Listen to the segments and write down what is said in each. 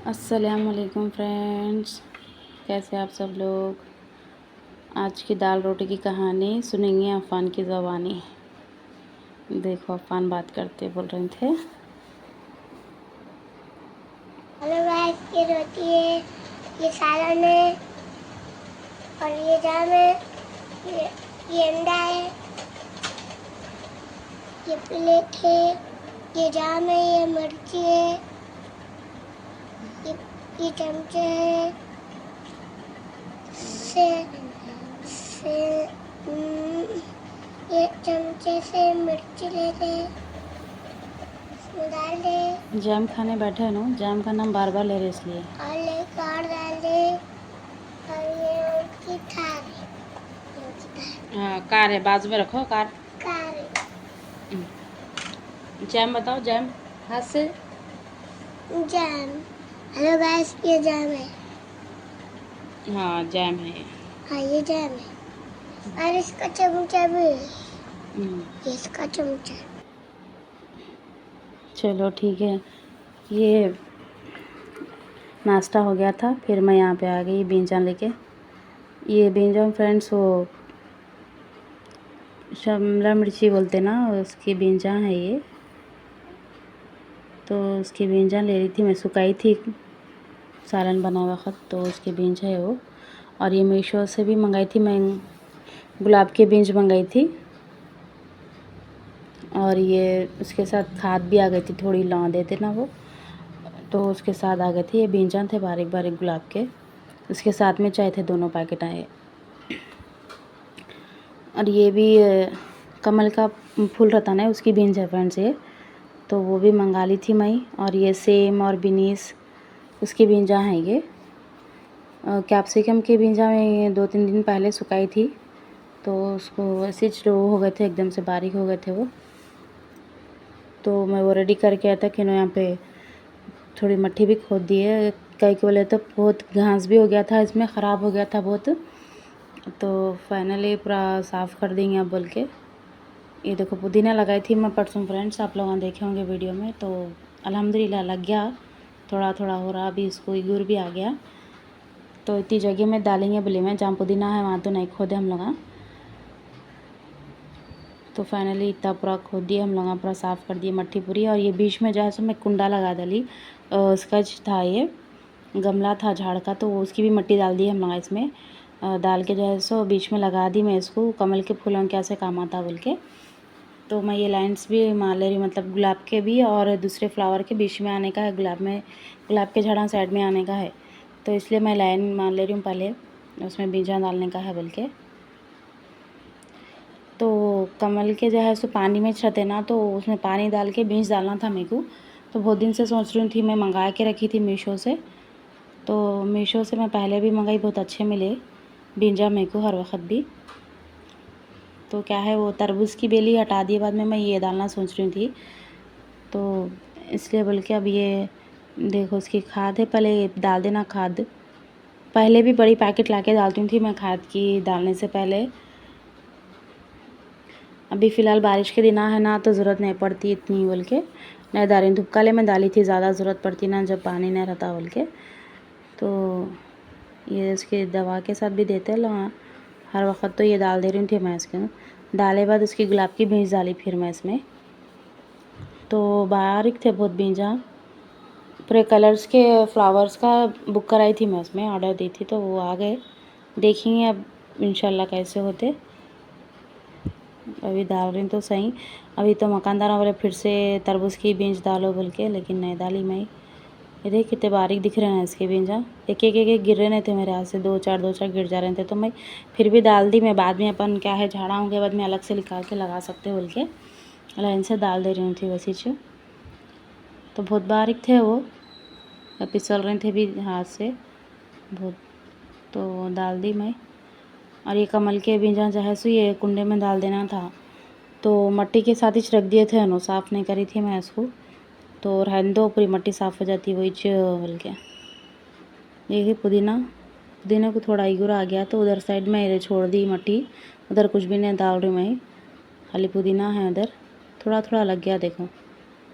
अस्सलामुअलैकुम फ्रेंड्स, कैसे आप सब लोग। आज की दाल रोटी की कहानी सुनेंगे अफ़ान की ज़बानी। देखो अफ़ान बात करते बोल रहे थे। हेलो गाइस, ये रोटी है, ये सालन है और ये जाम है, ये अंडा है, ये प्लेट है, ये जाम है, ये मिर्ची है, ये चमचे है, से ये चमचे से मिर्ची लेके इसमें डाल दे। जैम खाने बैठे हैं ना, जैम का नाम बार बार ले रहे इसलिए। और लेकर और डाल दे। और ये उनकी थार है, हाँ, कार है, बाजू में रखो कार। कार है। जैम बताओ, जैम हाथ से। जैम। हेलो गाइस, ये जैम है। हाँ जैम है। हाँ, ये जैम है और इसका चमचा भी है। ये इसका चमचा। चलो ठीक है। ये नाश्ता हो गया था, फिर मैं यहाँ पे आ गई बींजा लेके। ये बींजा फ्रेंड्स वो शिमला मिर्ची बोलते ना, उसकी बींजा है ये। तो उसकी बींजा ले रही थी मैं, सुखाई थी सालन बना वक्त, तो उसकी बींज है वो। और ये मीशो से भी मंगाई थी मैं, गुलाब की बींज मंगाई थी। और ये उसके साथ खाद भी आ गई थी, थोड़ी लौं देते ना वो, तो उसके साथ आ गए थे। ये बींजा थे बारीक बारीक गुलाब के, उसके साथ में चाहे थे, दोनों पैकेट आए। और ये भी कमल का फूल रहता ना, उसकी बींज है फ्रेंड्स ये, तो वो भी मंगा ली थी मैं। और ये सेम और बिनीस उसकी बींजा हैं ये। कैप्सिकम की बींजा में 2-3 दिन पहले सुखाई थी, तो उसको ऐसे स्लो हो गए थे, एकदम से बारीक हो गए थे वो। तो मैं वो रेडी करके आया था कि यहाँ पे थोड़ी मट्टी भी खोद दी है, कई के बोले तो बहुत घास भी हो गया था इसमें, ख़राब हो गया था बहुत। तो फाइनली पूरा साफ़ कर देंगे अब बोल के। ये देखो पुदीना लगाई थी मैं परसों फ्रेंड्स, आप लोग देखे होंगे वीडियो में। तो अल्हम्दुलिल्लाह लग गया, थोड़ा थोड़ा हो रहा, अभी इसको इगुर भी आ गया। तो इतनी जगह में डालेंगे बोली मैं, जहाँ पुदीना है वहाँ तो नहीं खोदे हम लोग। तो फाइनली इतना पूरा खोद दिए हम लोग, पूरा साफ़ कर दिए मट्टी पूरी। और ये बीच में जो है सो मैं कुंडा लगा डाली, स्कच था ये, गमला था झाड़ का, तो उसकी भी मट्टी डाल दी हम लोग इसमें। डाल के जो है सो बीच में लगा दी मैं इसको, कमल के फूलों के ऐसे काम आता बोल के। तो मैं ये लाइन्स भी मार ले रही, मतलब गुलाब के भी और दूसरे फ्लावर के बीच में आने का है, गुलाब के झाड़ा साइड में आने का है, तो इसलिए मैं लाइन मार ले रही हूँ पहले, उसमें बीजा डालने का है बोल के। तो कमल के जो है सो पानी में छते ना, तो उसमें पानी डाल के बीज डालना था मेरे को। तो बहुत दिन से सोच रही थी मैं, मंगा के रखी थी मीशो से। तो मीशो से मैं पहले भी मंगाई, बहुत अच्छे मिले बीजा मेरे को हर वक्त भी। तो क्या है, वो तरबूज की बेली हटा दिए बाद में मैं ये डालना सोच रही थी, तो इसलिए बोल के अब ये देखो उसकी खाद है, पहले डाल देना खाद। पहले भी बड़ी पैकेट ला के डालती थी मैं खाद की डालने से पहले। अभी फ़िलहाल बारिश के दिन है ना, तो ज़रूरत नहीं पड़ती इतनी बोल के नहीं डाली। धूप काले में डाली थी, ज़्यादा ज़रूरत पड़ती ना जब पानी नहीं रहता बोल के। तो ये इसके दवा के साथ भी देते हैं हर वक्त, तो ये डाल दे रही थी मैं इसके। डाले बाद उसकी गुलाब की बीज डाली फिर मैं इसमें, तो बारीक थे बहुत बीजा। पूरे कलर्स के फ्लावर्स का बुक कराई थी मैं, उसमें ऑर्डर दी थी, तो वो आ गए। देखेंगे अब इंशाल्लाह कैसे होते। अभी डाल रही तो सही। अभी तो मकानदार वाले फिर से तरबूज की बीज डालो बोल के, लेकिन नहीं डाली मैं। ये देख कितने बारीक दिख रहे हैं इसके बीजा, एक एक गिर रहे नहीं थे मेरे हाथ से, दो चार गिर जा रहे थे, तो मैं फिर भी डाल दी मैं। बाद में अपन क्या है, झाड़ा होंगे बाद में अलग से निकाल के लगा सकते बोल के लाइन से डाल दे रही थी वैसी चीज़। तो बहुत बारीक थे वो, फिसल रहे थे भी हाथ से बहुत, तो डाल दी मैं। और ये कमल के बीजा जो है सो ये कुंडे में डाल देना था, तो मट्टी के साथ ही रख दिए थे नो, साफ़ नहीं करी थी मैं इसको। तो रहने दो, पूरी मट्टी साफ़ हो जाती वही बोल के। देखिए पुदीना को थोड़ा इगुर आ गया, तो उधर साइड में छोड़ दी मट्टी, उधर कुछ भी नहीं डाल रही मैं, खाली पुदीना है उधर। थोड़ा थोड़ा लग गया, देखो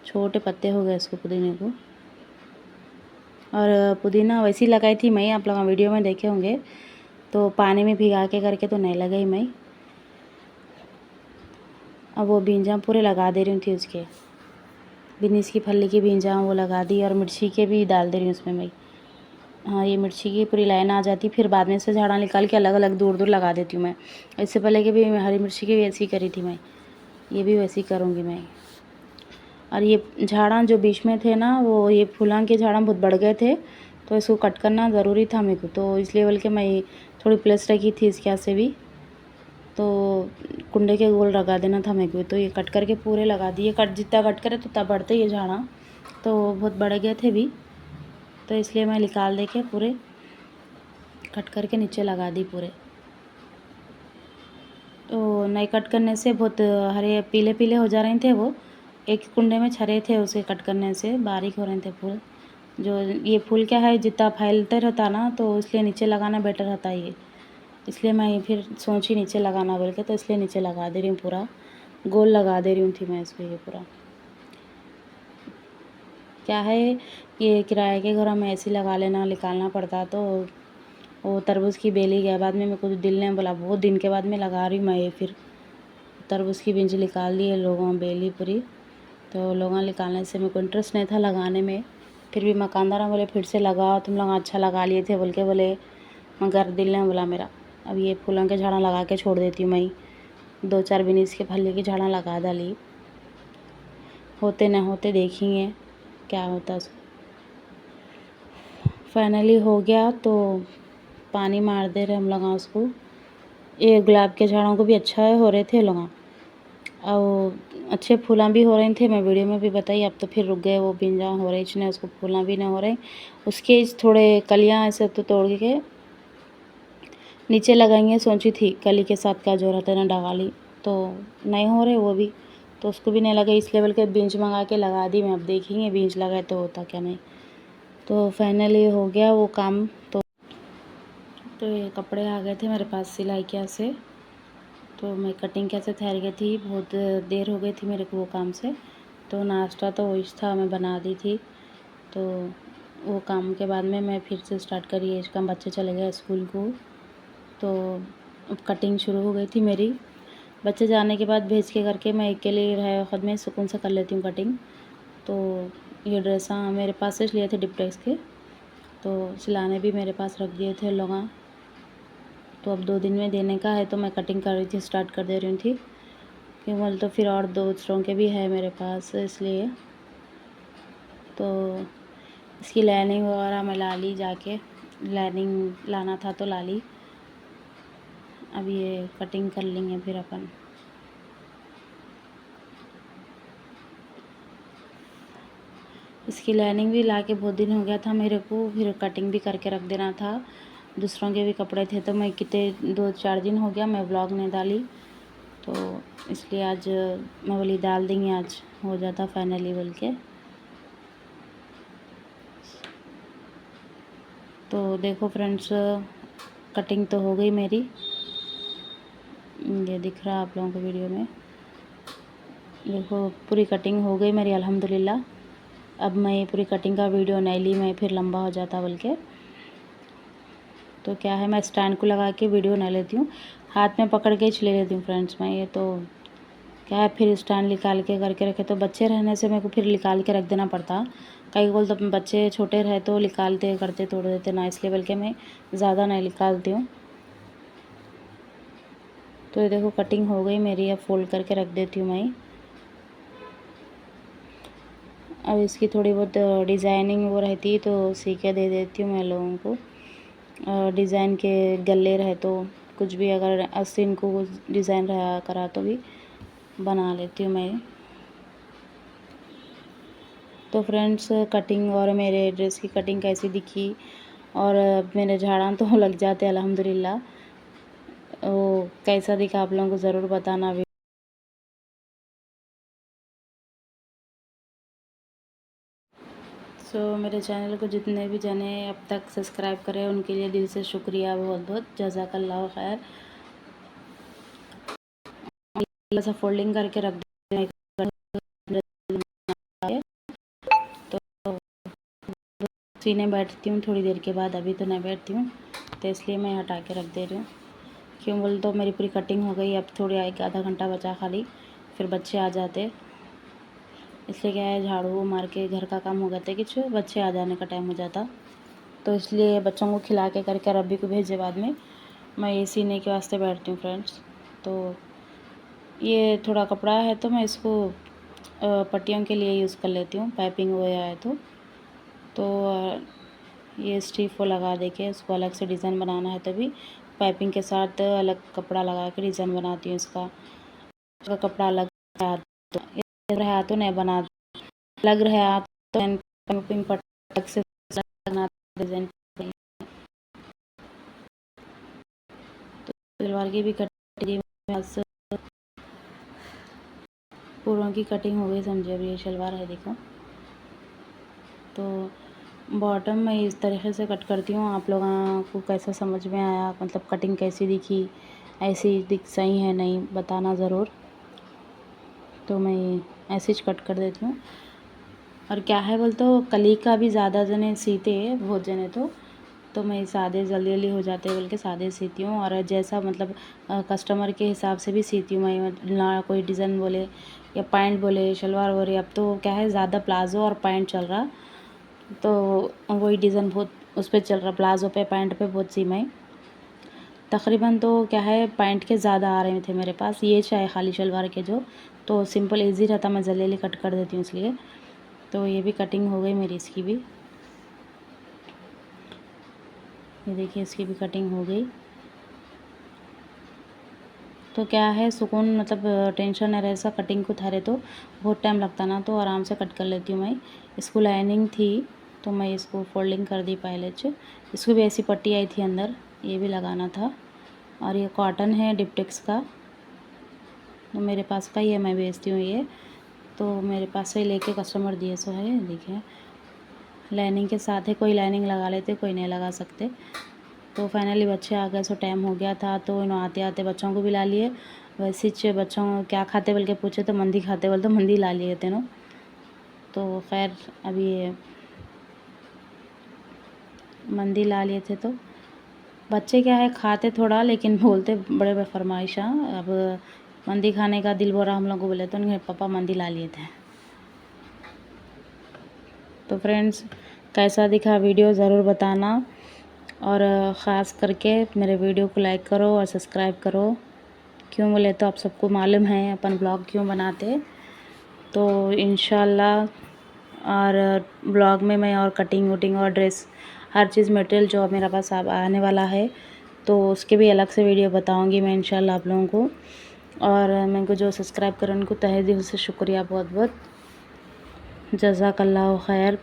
छोटे पत्ते हो गए इसको पुदीने को। और पुदीना वैसी लगाई थी मैं, आप लोग वीडियो में देखे होंगे, तो पानी में भिगा के करके तो नहीं लगाई मैं। अब वो बींजा पूरे लगा दे रही थी उसके, बिनीस की फली की बींजा वो लगा दी, और मिर्ची के भी डाल दे रही हूँ उसमें मैं। हाँ, ये मिर्ची की पूरी लाइन आ जाती, फिर बाद में से झाड़ा निकाल के अलग अलग दूर दूर लगा देती हूँ मैं। इससे पहले कि भी हरी मिर्ची की भी ऐसी करी थी मैं, ये भी वैसी करूँगी मैं। और ये झाड़ा जो बीच में थे ना, वो ये फूलां के झाड़ा बहुत बढ़ गए थे, तो इसको कट करना ज़रूरी था मेरे को, तो इसलिए बोल के मैं थोड़ी प्लेस रखी थी इसके यहाँ से भी, तो कुंडे के गोल लगा देना था मेरे को, तो ये कट करके पूरे लगा दिए। कट जितना कट करे तो तब बढ़ते ये झाड़ा, तो बहुत बढ़ गए थे भी, तो इसलिए मैं निकाल दे के पूरे कट करके नीचे लगा दी पूरे। तो नहीं कट करने से बहुत हरे पीले पीले हो जा रहे थे, वो एक कुंडे में छरे थे, उसे कट करने से बारीक हो रहे थे फूल। जो ये फूल क्या है, जितना फैलते रहता ना, तो इसलिए नीचे लगाना बेटर रहता है ये, इसलिए मैं फिर सोची नीचे लगाना बोल के, तो इसलिए नीचे लगा दे रही हूँ, पूरा गोल लगा दे रही हूँ थी मैं इसको। ये पूरा क्या है, ये किराए के घरों में ऐसे लगा लेना, निकालना पड़ता, तो वो तरबूज की बेली गया बाद में मेरे को दिल ने बोला, बहुत दिन के बाद में लगा रही मैं ये, फिर तरबूज की बिंज निकाल दी है लोगों बेली पूरी, तो लोगों निकालने से मेरे को इंटरेस्ट नहीं था लगाने में, फिर भी मकानदार बोले फिर से लगाओ, तुम लोग अच्छा लगा लिए थे बोल के बोले, मगर दिल ने बोला मेरा। अब ये फूलों के झाड़ा लगा के छोड़ देती हूँ मैं, 2-4 बिनीस के फली की झाड़ा लगा डाली, होते न होते देखेंगे क्या होता। फाइनली हो गया, तो पानी मार दे रहे हम लोग उसको। ये गुलाब के झाड़ों को भी अच्छा हो रहे थे लोग, और अच्छे फूला भी हो रहे थे, मैं वीडियो में भी बताई। अब तो फिर रुक गए, वो बिंजा हो रही इसने, उसको फूला भी नहीं हो रहे, उसके थोड़े कलियाँ ऐसे तो तोड़ के नीचे लगाएंगे सोची थी, कली के साथ का जो रहता है ना डाली, तो नहीं हो रहे वो भी, तो उसको भी नहीं लगा, इसलिए बल्कि बीज मंगा के लगा दी मैं। अब देखेंगे बीज लगाए तो होता क्या नहीं। तो फाइनली हो गया वो काम। तो ये कपड़े आ गए थे मेरे पास सिलाई के से, तो मैं कटिंग कैसे ठहर गई थी, बहुत देर हो गई थी मेरे को वो काम से, तो नाश्ता तो वही था मैं बना दी थी। तो वो काम के बाद में मैं फिर से स्टार्ट करी, इसका बच्चे चले गए स्कूल को, तो अब कटिंग शुरू हो गई थी मेरी। बच्चे जाने के बाद भेज के करके मैं अकेले रह खुद में सुकून से कर लेती हूँ कटिंग। तो ये ड्रेसा मेरे पास से लिए थे डिप्टेक्स के, तो सिलाने भी मेरे पास रख दिए थे लोग, तो अब 2 दिन में देने का है, तो मैं कटिंग कर रही थी, स्टार्ट कर दे रही थी, क्यों बोल तो फिर और दूसरों के भी है मेरे पास, इसलिए। तो इसकी लाइनिंग वगैरह मैं ला ली जाके, लाइनिंग लाना था तो ला ली। अब ये कटिंग कर लेंगे फिर अपन। इसकी लाइनिंग भी ला के बहुत दिन हो गया था मेरे को, फिर कटिंग भी करके रख देना था। दूसरों के भी कपड़े थे, तो मैं कितने 2-4 दिन हो गया मैं व्लॉग नहीं डाली, तो इसलिए आज मैं बोली डाल देंगे, आज हो जाता फाइनली बोल के। तो देखो फ्रेंड्स, कटिंग तो हो गई मेरी, ये दिख रहा है आप लोगों को वीडियो में, देखो पूरी कटिंग हो गई मेरी अल्हम्दुलिल्लाह। अब मैं ये पूरी कटिंग का वीडियो नहीं ली मैं, फिर लंबा हो जाता बोल के, तो क्या है मैं स्टैंड को लगा के वीडियो नहीं लेती हूँ, हाथ में पकड़ के ही ले लेती हूँ फ्रेंड्स मैं। ये तो क्या है, फिर स्टैंड निकाल के करके रखे, तो बच्चे रहने से मेरे को फिर निकाल के रख देना पड़ता। कई बोल तो बच्चे छोटे रहे तो निकालते करते तोड़ देते ना, इसलिए बल्कि मैं ज़्यादा नहीं निकालती हूँ। तो ये देखो कटिंग हो गई मेरी, अब फोल्ड करके रख देती हूँ मैं। अब इसकी थोड़ी बहुत डिज़ाइनिंग वो रहती तो सी के दे देती हूँ मैं लोगों को। डिज़ाइन के गले रहे तो कुछ भी, अगर आस्तीन को कुछ डिज़ाइन रहा करा तो भी बना लेती हूँ मैं। तो फ्रेंड्स, कटिंग और मेरे ड्रेस की कटिंग कैसी दिखी, और मेरे झाड़ा तो लग जाते अल्हम्दुलिल्लाह, वो कैसा दिखा आप लोगों को ज़रूर बताना। सो मेरे चैनल को जितने भी जने अब तक सब्सक्राइब करे उनके लिए दिल से शुक्रिया, बहुत बहुत जज़ाकल्लाह खैर। ऐसा फोल्डिंग करके रख दें, तो सीने बैठती हूँ थोड़ी देर के बाद, अभी तो नहीं बैठती हूँ, तो इसलिए मैं हटा के रख दे रही हूँ। क्यों बोल तो मेरी पूरी कटिंग हो गई, अब थोड़ी एक आधा घंटा बचा खाली, फिर बच्चे आ जाते, इसलिए क्या है झाड़ू मार के घर का काम हो जाता कि बच्चे आ जाने का टाइम हो जाता, तो इसलिए बच्चों को खिला के करके रब्बी को भेजे बाद में मैं ये सीने के वास्ते बैठती हूँ फ्रेंड्स। तो ये थोड़ा कपड़ा है तो मैं इसको पट्टियों के लिए यूज़ कर लेती हूँ, पाइपिंग हो गया है तो ये स्टिफ को लगा दे के उसको अलग से डिज़ाइन बनाना है, तभी पाइपिंग के साथ अलग कपड़ा लगा के डिज़ाइन बनाती हूँ। इसका कपड़ा अलग रहा तो नहीं बना, लग रहा तो पाइपिंग अलग से डिज़ाइन। तो सलवार की भी कटिंग पूरों की कटिंग हो गई समझिए। अब ये शलवार है देखो, तो बॉटम मैं इस तरीके से कट करती हूँ। आप लोगों को कैसा समझ में आया, मतलब कटिंग कैसी दिखी, ऐसी दिख सही है नहीं बताना ज़रूर। तो मैं ऐसे ही कट कर देती हूँ। और क्या है बोल तो कली का भी ज़्यादा जने सीते हैं बहुत जने, तो मैं सादे जल्दी जल्दी हो जाते हैं बोल के सादे सीती हूँ। और जैसा मतलब कस्टमर के हिसाब से भी सीती हूँ मैं, ना कोई डिज़ाइन बोले या पैंट बोले शलवार बोले। अब तो क्या है ज़्यादा प्लाज़ो और पैंट चल रहा, तो वही डिज़ाइन बहुत उस पर चल रहा, प्लाज़ो पे पैंट पे बहुत सी मैं तकरीबन। तो क्या है पैंट के ज़्यादा आ रहे थे मेरे पास, ये चाहे खाली शलवार के जो, तो सिंपल इजी रहता, मैं जल्दी जल्दी कट कर देती हूँ इसलिए। तो ये भी कटिंग हो गई मेरी, इसकी भी ये देखिए इसकी भी कटिंग हो गई। तो क्या है सुकून, मतलब टेंशन नहीं रहे, कटिंग को थारे तो बहुत टाइम लगता ना, तो आराम से कट कर लेती हूँ मैं। इसको लाइनिंग थी तो मैं इसको फोल्डिंग कर दी पहले से। इसको भी ऐसी पट्टी आई थी अंदर, ये भी लगाना था। और ये कॉटन है डिप्टेक्स का, तो मेरे पास का ही है, मैं बेचती हूँ ये, तो मेरे पास से लेके कस्टमर दिए सो है। देखिए लाइनिंग के साथ है, कोई लाइनिंग लगा लेते कोई नहीं लगा सकते। तो फाइनली बच्चे आ गए, सो टाइम हो गया था, तो इन्हों आते आते बच्चों को भी ला लिए। वैसे बच्चों क्या खाते बोल के पूछे तो मंदी खाते बोल तो मंदी ला लिए थे ना। तो खैर अभी ये मंदी ला लिए थे, तो बच्चे क्या है खाते थोड़ा लेकिन बोलते बड़े बेफरमाइश। अब मंदी खाने का दिल बोला हम लोग को, बोले तो उनके पापा मंदी ला लिए थे। तो फ्रेंड्स कैसा दिखा वीडियो ज़रूर बताना, और ख़ास करके मेरे वीडियो को लाइक करो और सब्सक्राइब करो। क्यों बोले तो आप सबको मालूम है अपन ब्लॉग क्यों बनाते, तो इंशाल्लाह और ब्लॉग में मैं और कटिंग वटिंग और ड्रेस हर चीज़ मटेरियल जो मेरे पास अब आने वाला है, तो उसके भी अलग से वीडियो बताऊंगी मैं इंशाल्लाह आप लोगों को। और मेरे को जो सब्सक्राइब करें उनको तहे दिल से शुक्रिया, बहुत बहुत जज़ाकल्लाह खैर।